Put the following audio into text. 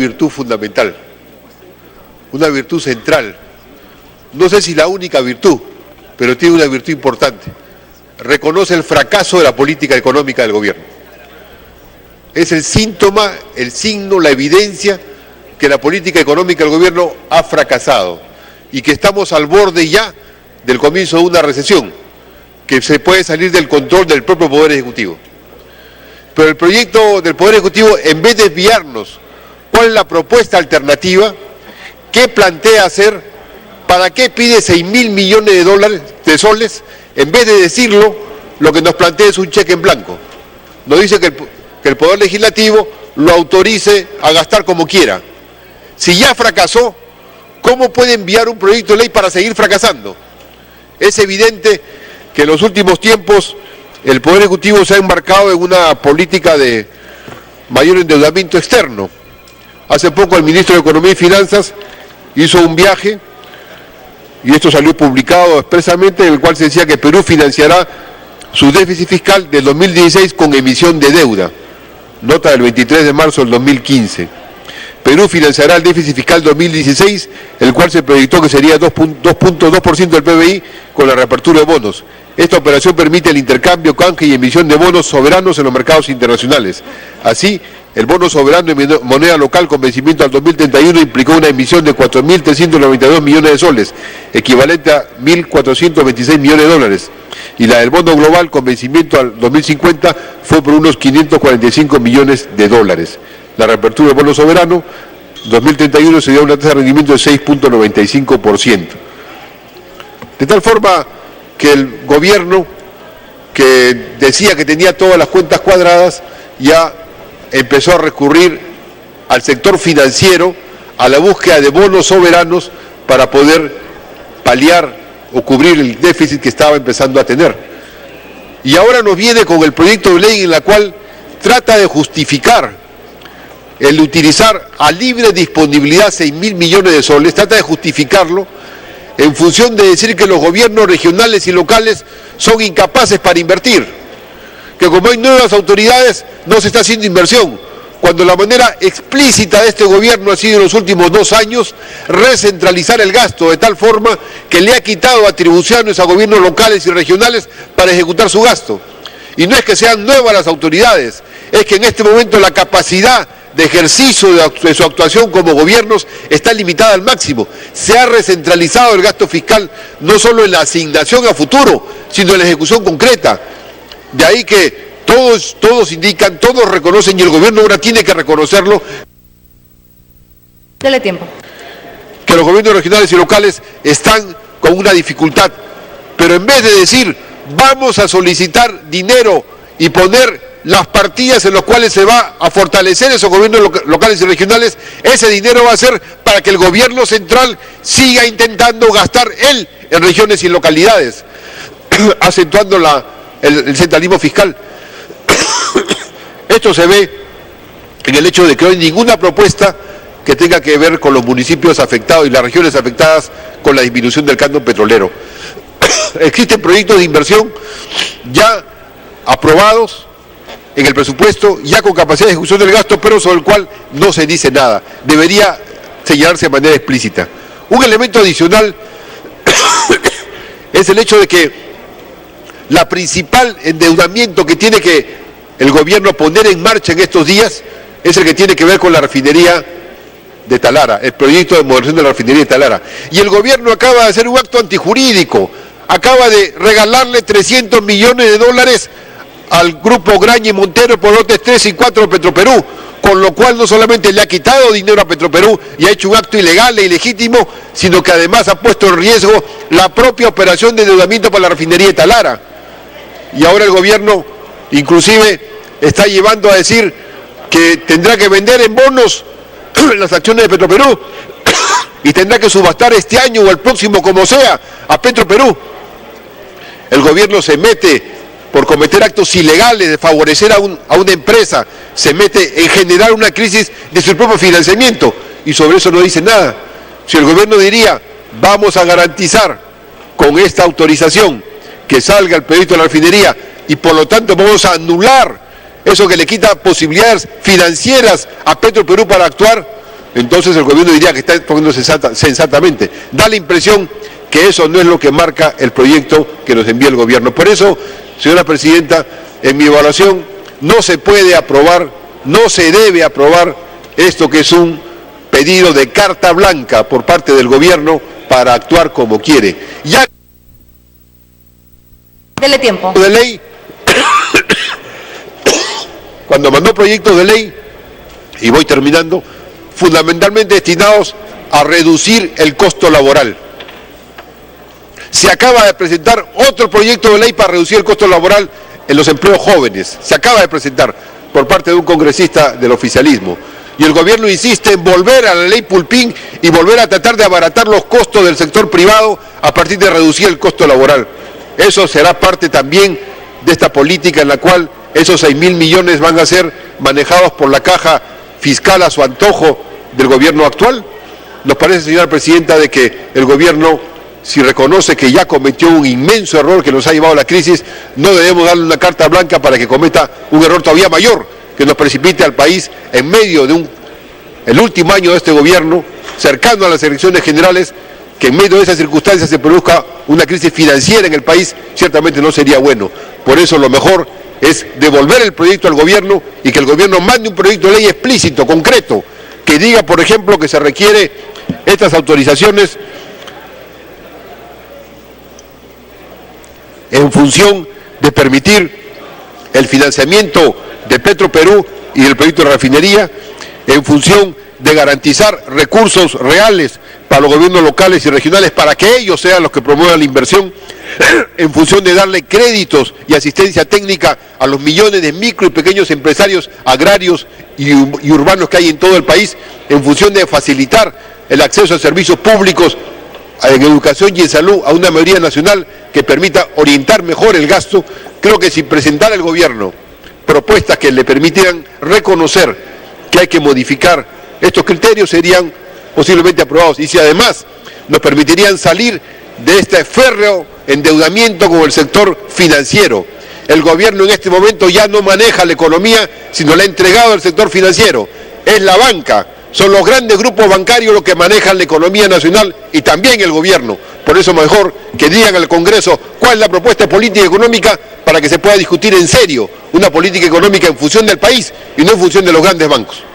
Virtud fundamental, una virtud central, no sé si la única virtud, pero tiene una virtud importante: reconoce el fracaso de la política económica del gobierno. Es el síntoma, el signo, la evidencia que la política económica del gobierno ha fracasado y que estamos al borde ya del comienzo de una recesión, que se puede salir del control del propio Poder Ejecutivo. Pero el proyecto del Poder Ejecutivo, en vez de desviarnos, ¿cuál es la propuesta alternativa? ¿Qué plantea hacer? ¿Para qué pide 6.000 millones de soles? En vez de decirlo, lo que nos plantea es un cheque en blanco. Nos dice que el Poder Legislativo lo autorice a gastar como quiera. Si ya fracasó, ¿cómo puede enviar un proyecto de ley para seguir fracasando? Es evidente que en los últimos tiempos el Poder Ejecutivo se ha embarcado en una política de mayor endeudamiento externo. Hace poco el ministro de Economía y Finanzas hizo un viaje, y esto salió publicado expresamente, en el cual se decía que Perú financiará su déficit fiscal del 2016 con emisión de deuda. Nota del 23 de marzo del 2015. Perú financiará el déficit fiscal 2016, el cual se proyectó que sería 2.2% del PBI con la reapertura de bonos. Esta operación permite el intercambio, canje y emisión de bonos soberanos en los mercados internacionales. Así, el bono soberano en moneda local con vencimiento al 2031 implicó una emisión de 4.392 millones de soles, equivalente a 1.426 millones de dólares. Y la del bono global con vencimiento al 2050 fue por unos 545 millones de dólares. La reapertura del bono soberano 2031 se dio una tasa de rendimiento de 6.95%. De tal forma que el gobierno, que decía que tenía todas las cuentas cuadradas, ya empezó a recurrir al sector financiero, a la búsqueda de bonos soberanos para poder paliar o cubrir el déficit que estaba empezando a tener. Y ahora nos viene con el proyecto de ley en la cual trata de justificar el utilizar a libre disponibilidad 6.000 millones de soles, trata de justificarlo en función de decir que los gobiernos regionales y locales son incapaces para invertir, que como hay nuevas autoridades no se está haciendo inversión, cuando la manera explícita de este gobierno ha sido en los últimos 2 años recentralizar el gasto de tal forma que le ha quitado atribuciones a gobiernos locales y regionales para ejecutar su gasto. Y no es que sean nuevas las autoridades, es que en este momento la capacidad de ejercicio de su actuación como gobiernos está limitada al máximo. Se ha recentralizado el gasto fiscal no solo en la asignación a futuro, sino en la ejecución concreta. De ahí que todos indican, todos reconocen, y el gobierno ahora tiene que reconocerlo. Dele tiempo. Que los gobiernos regionales y locales están con una dificultad, pero en vez de decir vamos a solicitar dinero y poner las partidas en las cuales se va a fortalecer esos gobiernos locales y regionales, ese dinero va a ser para que el gobierno central siga intentando gastar él en regiones y localidades, acentuando el centralismo fiscal. Esto se ve en el hecho de que no hay ninguna propuesta que tenga que ver con los municipios afectados y las regiones afectadas con la disminución del canon petrolero. Existen proyectos de inversión ya aprobados en el presupuesto, ya con capacidad de ejecución del gasto, pero sobre el cual no se dice nada. Debería señalarse de manera explícita. Un elemento adicional es el hecho de que la principal endeudamiento que tiene que el gobierno poner en marcha en estos días es el que tiene que ver con la refinería de Talara, el proyecto de modernización de la refinería de Talara. Y el gobierno acaba de hacer un acto antijurídico, acaba de regalarle 300 millones de dólares al grupo Graña y Montero por lotes 3 y 4 de Petroperú, con lo cual no solamente le ha quitado dinero a Petroperú y ha hecho un acto ilegal e ilegítimo, sino que además ha puesto en riesgo la propia operación de endeudamiento para la refinería de Talara. Y ahora el gobierno inclusive está llevando a decir que tendrá que vender en bonos las acciones de Petroperú y tendrá que subastar este año o el próximo, como sea, a Petroperú. El gobierno se mete por cometer actos ilegales de favorecer a una empresa, se mete en generar una crisis de su propio financiamiento, y sobre eso no dice nada. Si el gobierno diría, vamos a garantizar con esta autorización que salga el proyecto de la refinería, y por lo tanto vamos a anular eso que le quita posibilidades financieras a Petroperú para actuar, entonces el gobierno diría que está actuando sensatamente. Da la impresión que eso no es lo que marca el proyecto que nos envía el gobierno. Por eso, señora presidenta, en mi evaluación no se puede aprobar, no se debe aprobar esto que es un pedido de carta blanca por parte del gobierno para actuar como quiere. Ya dele tiempo. De ley, cuando mandó proyectos de ley, y voy terminando, fundamentalmente destinados a reducir el costo laboral. Se acaba de presentar otro proyecto de ley para reducir el costo laboral en los empleos jóvenes. Se acaba de presentar por parte de un congresista del oficialismo. Y el gobierno insiste en volver a la ley Pulpín y volver a tratar de abaratar los costos del sector privado a partir de reducir el costo laboral. Eso será parte también de esta política en la cual esos 6.000 millones van a ser manejados por la caja fiscal a su antojo del gobierno actual. Nos parece, señora presidenta, de que el gobierno, si reconoce que ya cometió un inmenso error que nos ha llevado a la crisis, no debemos darle una carta blanca para que cometa un error todavía mayor, que nos precipite al país en medio de el último año de este gobierno, cercano a las elecciones generales, que en medio de esas circunstancias se produzca una crisis financiera en el país, ciertamente no sería bueno. Por eso lo mejor es devolver el proyecto al gobierno y que el gobierno mande un proyecto de ley explícito, concreto, que diga, por ejemplo, que se requiere estas autorizaciones en función de permitir el financiamiento de Petroperú y del proyecto de refinería, en función de garantizar recursos reales para los gobiernos locales y regionales para que ellos sean los que promuevan la inversión, en función de darle créditos y asistencia técnica a los millones de micro y pequeños empresarios agrarios y urbanos que hay en todo el país, en función de facilitar el acceso a servicios públicos en educación y en salud a una mayoría nacional que permita orientar mejor el gasto. Creo que si presentara el gobierno propuestas que le permitieran reconocer que hay que modificar estos criterios, serían posiblemente aprobados. Y si además nos permitirían salir de este férreo endeudamiento con el sector financiero. El gobierno en este momento ya no maneja la economía, sino la ha entregado al sector financiero. Es la banca, son los grandes grupos bancarios los que manejan la economía nacional y también el gobierno. Por eso mejor que digan al Congreso cuál es la propuesta política económica para que se pueda discutir en serio una política económica en función del país y no en función de los grandes bancos.